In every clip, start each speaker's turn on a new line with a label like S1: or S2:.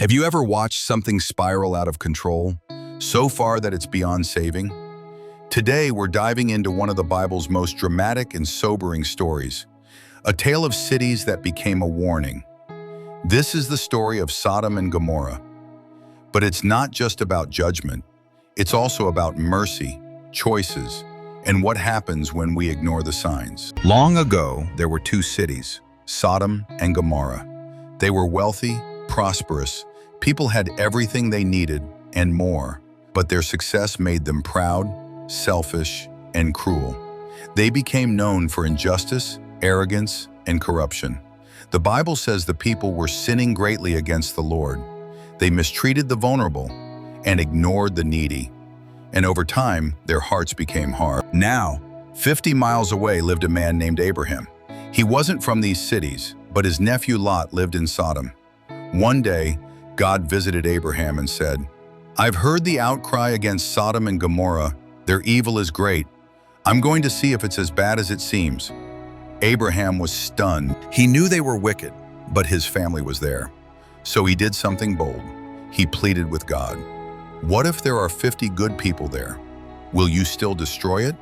S1: Have you ever watched something spiral out of control, so far that it's beyond saving? Today, we're diving into one of the Bible's most dramatic and sobering stories, a tale of cities that became a warning. This is the story of Sodom and Gomorrah. But it's not just about judgment. It's also about mercy, choices, and what happens when we ignore the signs. Long ago, there were two cities, Sodom and Gomorrah. They were wealthy, prosperous. People had everything they needed and more, but their success made them proud, selfish, and cruel. They became known for injustice, arrogance, and corruption. The Bible says the people were sinning greatly against the Lord. They mistreated the vulnerable and ignored the needy. And over time, their hearts became hard. Now, 50 miles away lived a man named Abraham. He wasn't from these cities, but his nephew Lot lived in Sodom. One day, God visited Abraham and said, "I've heard the outcry against Sodom and Gomorrah. Their evil is great. I'm going to see if it's as bad as it seems." Abraham was stunned. He knew they were wicked, but his family was there. So he did something bold. He pleaded with God. "What if there are 50 good people there? Will you still destroy it?"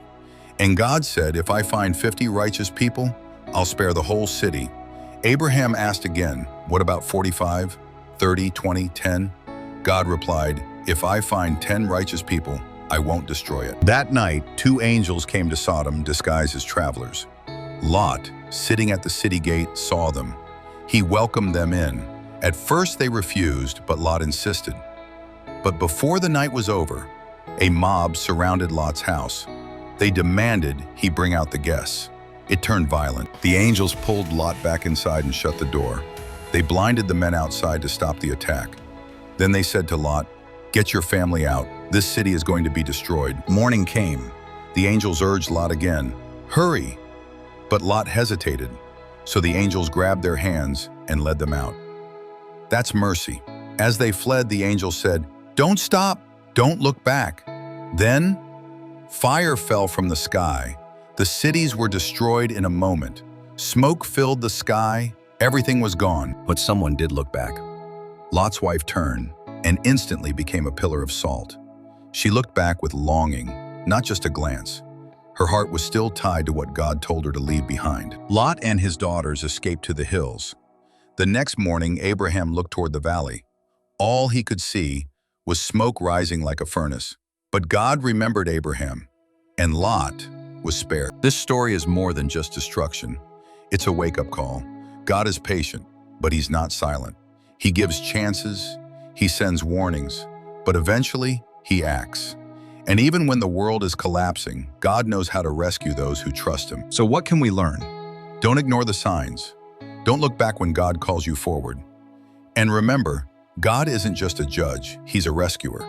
S1: And God said, "If I find 50 righteous people, I'll spare the whole city." Abraham asked again, "What about 45, 30, 20, 10? God replied, "If I find 10 righteous people, I won't destroy it." That night, two angels came to Sodom disguised as travelers. Lot, sitting at the city gate, saw them. He welcomed them in. At first they refused, but Lot insisted. But before the night was over, a mob surrounded Lot's house. They demanded he bring out the guests. It turned violent. The angels pulled Lot back inside and shut the door. They blinded the men outside to stop the attack. Then they said to Lot, "Get your family out. This city is going to be destroyed." Morning came. The angels urged Lot again, "Hurry!" But Lot hesitated, so the angels grabbed their hands and led them out. That's mercy. As they fled, the angel said, "Don't stop, don't look back." Then, fire fell from the sky. The cities were destroyed in a moment. Smoke filled the sky, everything was gone. But someone did look back. Lot's wife turned and instantly became a pillar of salt. She looked back with longing, not just a glance. Her heart was still tied to what God told her to leave behind. Lot and his daughters escaped to the hills. The next morning, Abraham looked toward the valley. All he could see was smoke rising like a furnace. But God remembered Abraham, and Lot was spared. This story is more than just destruction. It's a wake-up call. God is patient, but he's not silent. He gives chances, he sends warnings, but eventually he acts. And even when the world is collapsing, God knows how to rescue those who trust him. So what can we learn? Don't ignore the signs. Don't look back when God calls you forward. And remember, God isn't just a judge, he's a rescuer.